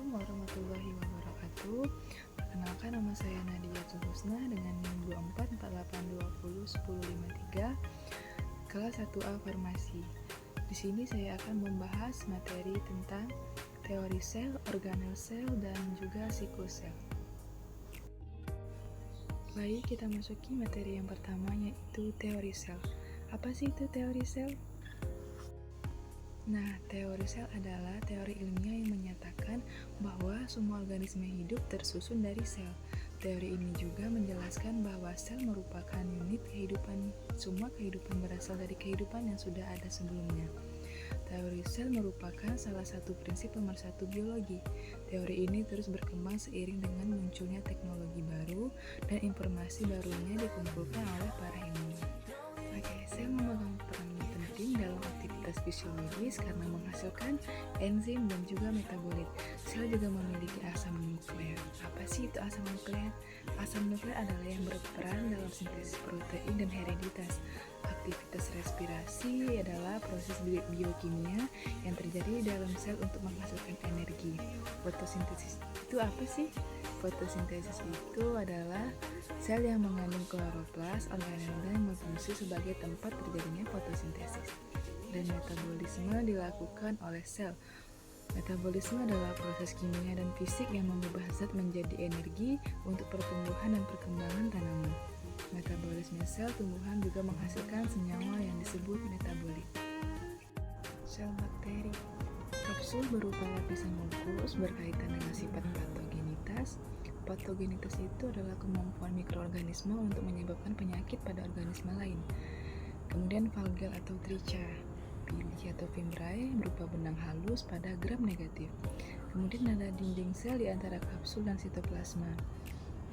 Assalamualaikum warahmatullahi wabarakatuh. Perkenalkan, nama saya Nadia Husna dengan NIM 2448201053 kelas 1A Farmasi. Di sini saya akan membahas materi tentang teori sel, organel sel, dan juga siklus sel. Baik, kita masuki materi yang pertama, yaitu teori sel. Apa sih itu teori sel? Nah, teori sel adalah teori ilmiah yang menyatakan bahwa semua organisme hidup tersusun dari sel. Teori ini juga menjelaskan bahwa sel merupakan unit kehidupan. Semua kehidupan berasal dari kehidupan yang sudah ada sebelumnya. Teori sel merupakan salah satu prinsip pemersatu biologi. Teori ini terus berkembang seiring dengan munculnya teknologi baru dan informasi barunya dikumpulkan oleh para ilmuwan. Sel memegang peran penting dalam aktivitas fisiologis karena menghasilkan enzim dan juga metabolit. Sel juga memiliki asam nukleat. Apa sih itu asam nukleat? Asam nukleat adalah yang berperan dalam sintesis protein dan hereditas. Aktivitas respirasi adalah proses biokimia yang terjadi di dalam sel untuk menghasilkan energi. Fotosintesis itu apa sih? Fotosintesis itu adalah sel yang mengandung kloroplas, organel, dan berfungsi sebagai tempat terjadinya fotosintesis. Dan metabolisme dilakukan oleh sel. Metabolisme adalah proses kimia dan fisik yang mengubah zat menjadi energi untuk pertumbuhan dan perkembangan tanaman. Metabolisme sel tumbuhan juga menghasilkan senyawa yang disebut metabolit. Sel bakteri. Kapsul berupa lapisan mukus berkaitan dengan sifat patogenitas. Patogenitas itu adalah kemampuan mikroorganisme untuk menyebabkan penyakit pada organisme lain. Kemudian falgel atau tricha, pili atau fimbriae berupa benang halus pada gram negatif. Kemudian ada dinding sel di antara kapsul dan sitoplasma.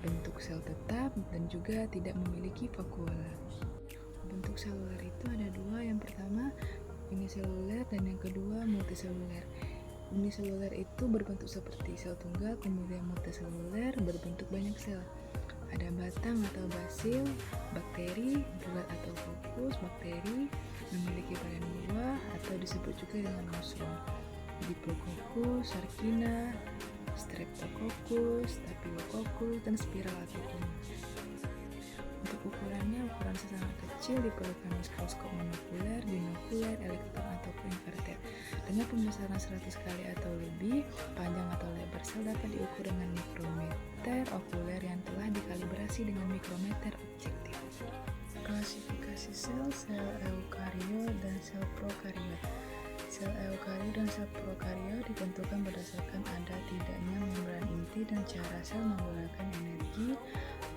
Bentuk sel tetap dan juga tidak memiliki vakuola. Bentuk seluler itu ada dua, yang pertama uniseluler dan yang kedua multiseluler. Uniseluler itu berbentuk seperti sel tunggal, kemudian multiseluler berbentuk banyak sel. Ada batang atau basil, bakteri, bulat atau fokus, bakteri memiliki badan buah atau disebut juga dengan mushroom. Diplococcus, sarkina, streptococcus, staphylococcus, dan spiral atau kunus. Untuk ukuran sangat kecil diperlukan mikroskop monokuler, binokuler, elektron ataupun inverted. Dengan pembesaran 100 kali atau lebih, panjang atau lebar sel dapat diukur dengan mikrometer okuler yang telah dikalibrasi dengan mikrometer objektif. Klasifikasi sel eukariot dan sel prokariot. Sel eukariot dan sel prokariot ditentukan berdasarkan ada tidaknya membran inti dan cara sel menggunakan energi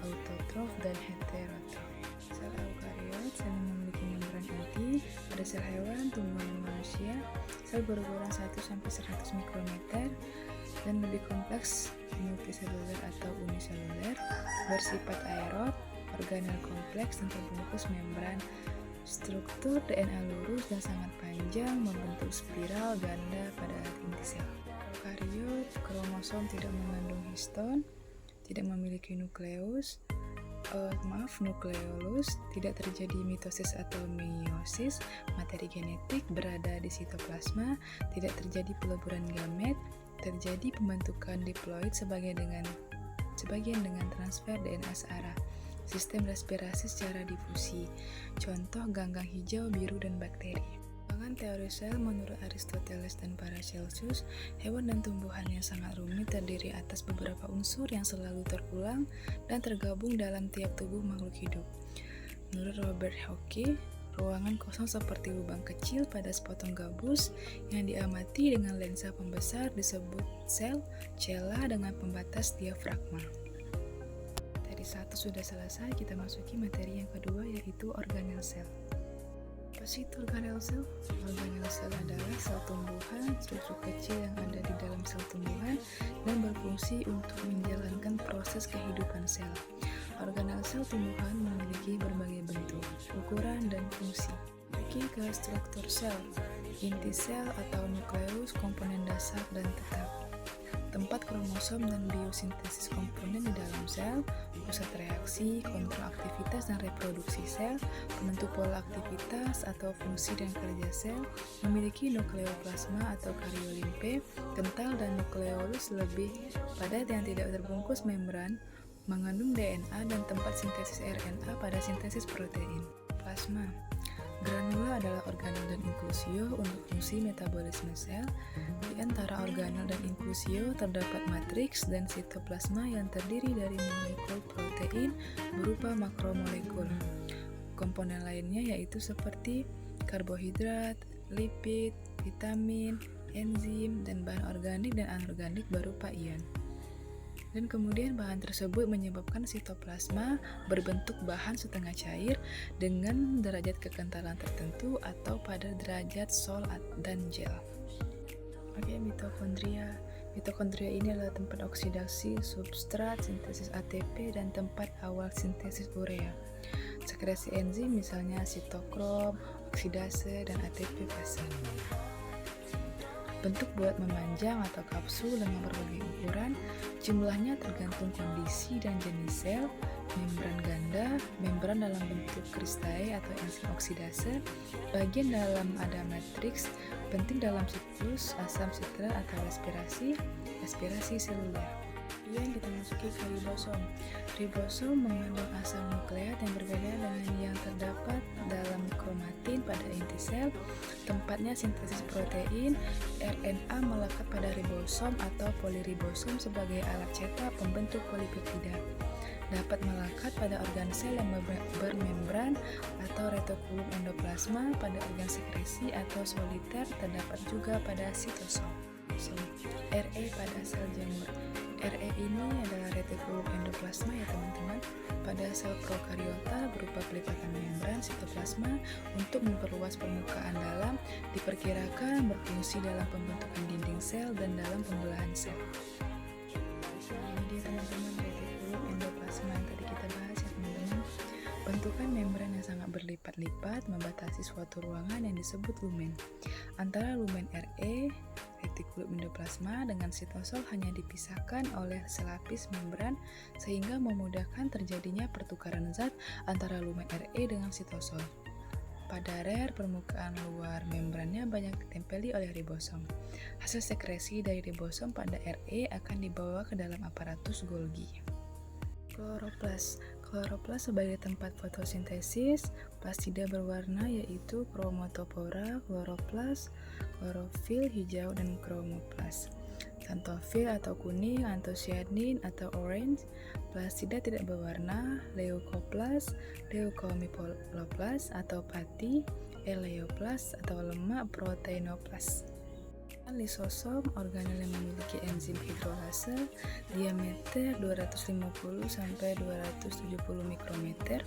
autotrof dan heterotrof. Sel eukariot sel yang memiliki membran inti. Pada sel hewan, tumbuhan, dan manusia, sel berukuran 1-100 mikrometer dan lebih kompleks, multiseluler atau uniseluler, bersifat aerob, organel kompleks dan terbungkus membran. Struktur DNA lurus dan sangat panjang, membentuk spiral ganda pada inti sel. Eukariot, kromosom tidak mengandung histon, tidak memiliki nukleolus, tidak terjadi mitosis atau meiosis, materi genetik berada di sitoplasma, tidak terjadi peleburan gamet, terjadi pembentukan diploid sebagian dengan transfer DNA searah. Sistem respirasi secara difusi. Contoh ganggang hijau, biru, dan bakteri. Pengembangan teori sel menurut Aristoteles dan Paracelsus, hewan dan tumbuhan yang sangat rumit terdiri atas beberapa unsur yang selalu terulang dan tergabung dalam tiap tubuh makhluk hidup. Menurut Robert Hooke, ruangan kosong seperti lubang kecil pada sepotong gabus yang diamati dengan lensa pembesar disebut sel, cella dengan pembatas diafragma. Materi 1 sudah selesai, kita masuki materi yang kedua, yaitu organel sel. Apa sih itu organel sel? Organel sel adalah sel tumbuhan, struktur kecil yang ada di dalam sel tumbuhan dan berfungsi untuk menjalankan proses kehidupan sel. Organel sel tumbuhan memiliki berbagai bentuk, ukuran, dan fungsi. Oke, ke struktur sel. Inti sel atau nukleus, komponen dasar dan tetap. Tempat kromosom dan biosintesis komponen di dalam sel, pusat reaksi, kontrol aktivitas dan reproduksi sel, penentu pola aktivitas atau fungsi dan kerja sel, memiliki nukleoplasma atau karyolimpe, kental dan nukleolus lebih padat yang tidak terbungkus membran, mengandung DNA dan tempat sintesis RNA pada sintesis protein. Plasma. Granula adalah organel dan inklusio untuk fungsi metabolisme sel. Di antara organel dan inklusio terdapat matriks dan sitoplasma yang terdiri dari molekul protein berupa makromolekul. Komponen lainnya yaitu seperti karbohidrat, lipid, vitamin, enzim, dan bahan organik dan anorganik berupa ion. Dan kemudian bahan tersebut menyebabkan sitoplasma berbentuk bahan setengah cair dengan derajat kekentalan tertentu atau pada derajat sol dan gel. Oke, mitokondria. Mitokondria ini adalah tempat oksidasi substrat, sintesis ATP, dan tempat awal sintesis urea. Sekresi enzim misalnya sitokrom, oksidase, dan ATP fase. Bentuk buat memanjang atau kapsul dengan berbagai ukuran, jumlahnya tergantung kondisi dan jenis sel, membran ganda, membran dalam bentuk kristai atau enzim oksidase, bagian dalam ada matriks, penting dalam siklus asam sitrat atau respirasi seluler. Kemudian kita masuki ke ribosom. Ribosom mengandung asam nukleat yang berbeda dengan yang terdapat dalam kromatin pada inti sel. Tempatnya sintesis protein, RNA melekat pada ribosom atau poliribosom sebagai alat cetak pembentuk polipeptida. Dapat melekat pada organ sel yang bermembran atau retikulum endoplasma, pada organ sekresi atau soliter, terdapat juga pada sitosom. RE pada sel jamur. RE ini adalah retikulum endoplasma ya teman-teman. Pada sel prokariota berupa pelipatan membran sitoplasma untuk memperluas permukaan dalam, diperkirakan berfungsi dalam pembentukan dinding sel dan dalam pembelahan sel. Ini dia teman-teman retikulum endoplasma yang tadi kita bahas ya teman-teman. Bentukan membran yang sangat berlipat-lipat membatasi suatu ruangan yang disebut lumen. Antara lumen RE, retikulum endoplasma, dengan sitosol hanya dipisahkan oleh selapis membran sehingga memudahkan terjadinya pertukaran zat antara lumen RE dengan sitosol. Pada rare, permukaan luar membrannya banyak ditempeli oleh ribosom. Hasil sekresi dari ribosom pada RE akan dibawa ke dalam aparatus Golgi. Kloroplas. Kloroplas sebagai tempat fotosintesis plastida berwarna yaitu kromatophora, kloroplas, klorofil hijau, dan kromoplas. Xanthophyll atau kuning, anthocyanin atau orange. Plastida tidak berwarna, leucoplas, leucomycoplas atau pati, eleoplas atau lemak, proteinoplas. Lisosom, organel yang memiliki enzim hidrolase, diameter 250 sampai 270 mikrometer,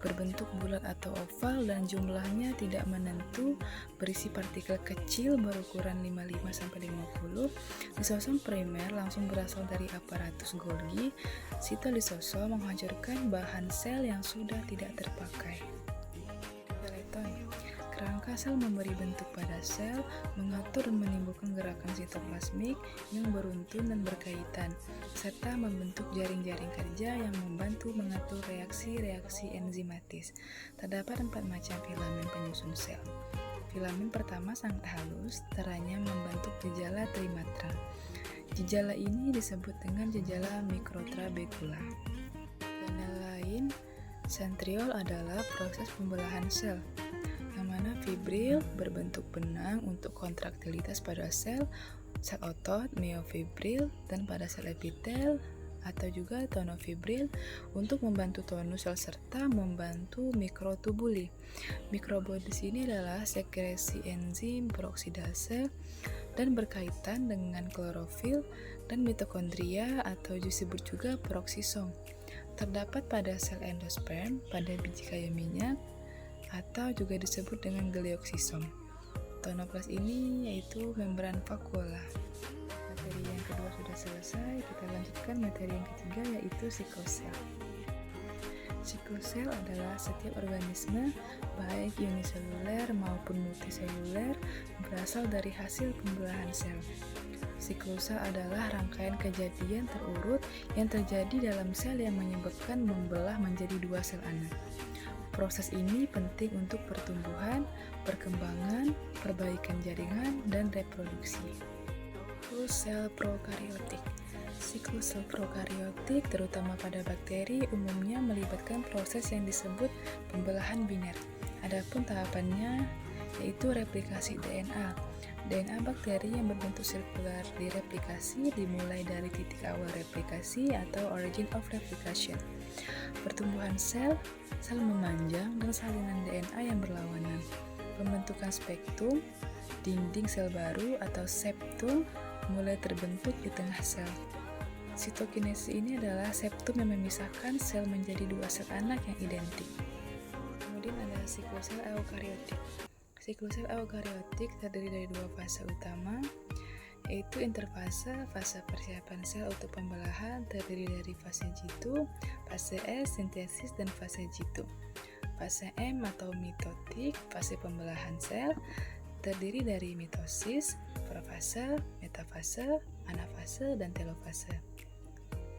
berbentuk bulat atau oval dan jumlahnya tidak menentu, berisi partikel kecil berukuran 55 sampai 50. Lisosom primer langsung berasal dari aparatus Golgi. Sitolisosom menghancurkan bahan sel yang sudah tidak terpakai. Skeleton. Kerangka sel memberi bentuk pada sel, mengatur dan menimbulkan gerakan sitoplasmik yang beruntun dan berkaitan, serta membentuk jaring-jaring kerja yang membantu mengatur reaksi-reaksi enzimatis. Terdapat 4 macam filamen penyusun sel. Filamen pertama sangat halus, teranya membentuk jejala trimatra. Jejala ini disebut dengan jejala mikrotrabekula. Organel lain, sentriol adalah proses pembelahan sel, yang mana fibril berbentuk benang untuk kontraktilitas pada sel otot, miofibril, dan pada sel epitel atau juga tonofibril untuk membantu tonus sel serta membantu mikrotubuli. Mikrobodi ini adalah sekresi enzim peroksidase dan berkaitan dengan klorofil dan mitokondria atau disebut juga peroksisom. Terdapat pada sel endosperm, pada biji kayu minyak, atau juga disebut dengan glioksisom. Tonoplas ini yaitu membran vakuola. Materi yang kedua sudah selesai, kita lanjutkan materi yang ketiga yaitu siklosel. Siklosel adalah setiap organisme, baik uniseluler maupun multiseluler, berasal dari hasil pembelahan sel. Siklus sel adalah rangkaian kejadian terurut yang terjadi dalam sel yang menyebabkan membelah menjadi dua sel anak. Proses ini penting untuk pertumbuhan, perkembangan, perbaikan jaringan, dan reproduksi. Siklus sel prokariotik. Siklus sel prokariotik, terutama pada bakteri, umumnya melibatkan proses yang disebut pembelahan biner. Adapun tahapannya yaitu replikasi DNA. DNA bakteri yang berbentuk sirkular direplikasi dimulai dari titik awal replikasi atau origin of replication. Pertumbuhan sel, sel memanjang, dan salinan DNA yang berlawanan. Pembentukan spektum, dinding sel baru atau septum mulai terbentuk di tengah sel. Sitokinesis ini adalah septum yang memisahkan sel menjadi dua sel anak yang identik. Kemudian ada siklus sel eukariotik. Siklus sel eukariotik terdiri dari dua fase utama, yaitu interfase, fase persiapan sel untuk pembelahan terdiri dari fase G2, fase S, sintesis, dan fase G2. Fase M atau mitotik, fase pembelahan sel, terdiri dari mitosis, profase, metafase, anafase, dan telofase,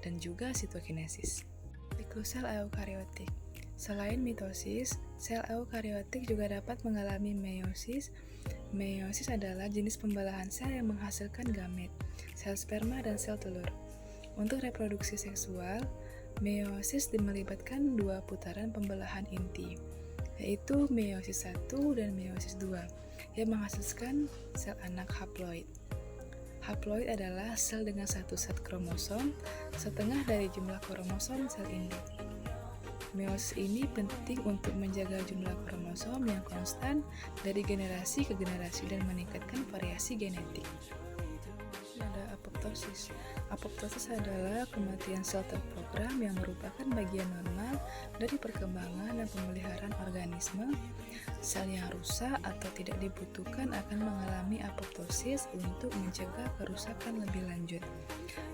dan juga sitokinesis. Siklus sel eukariotik. Selain mitosis, sel eukariotik juga dapat mengalami meiosis. Meiosis adalah jenis pembelahan sel yang menghasilkan gamet, sel sperma, dan sel telur. Untuk reproduksi seksual, meiosis melibatkan dua putaran pembelahan inti, yaitu meiosis 1 dan meiosis 2, yang menghasilkan sel anak haploid. Haploid adalah sel dengan satu set kromosom, setengah dari jumlah kromosom sel induk. Meiosis ini penting untuk menjaga jumlah kromosom yang konstan dari generasi ke generasi dan meningkatkan variasi genetik. Ada apoptosis. Apoptosis adalah kematian sel terprogram yang merupakan bagian normal dari perkembangan dan pemeliharaan organisme. Sel yang rusak atau tidak dibutuhkan akan mengalami apoptosis untuk mencegah kerusakan lebih lanjut.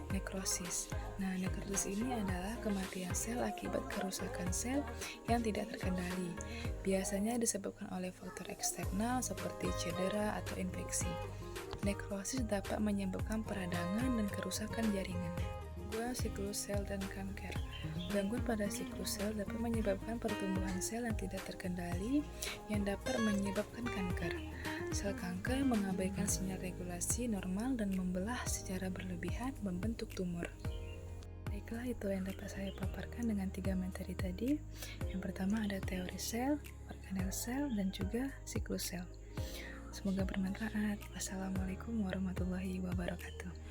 Nekrosis. Nah, nekrosis ini adalah kematian sel akibat kerusakan sel yang tidak terkendali. Biasanya disebabkan oleh faktor eksternal seperti cedera atau infeksi. Nekrosis dapat menyebabkan peradangan dan kerusakan jaringan. Gangguan siklus sel dan kanker. Gangguan pada siklus sel dapat menyebabkan pertumbuhan sel yang tidak terkendali yang dapat menyebabkan kanker. Sel kanker mengabaikan sinyal regulasi normal dan membelah secara berlebihan membentuk tumor. Baiklah, itu yang dapat saya paparkan dengan 3 materi tadi. Yang pertama ada teori sel, organel sel, dan juga siklus sel. Semoga bermanfaat. Wassalamualaikum warahmatullahi wabarakatuh.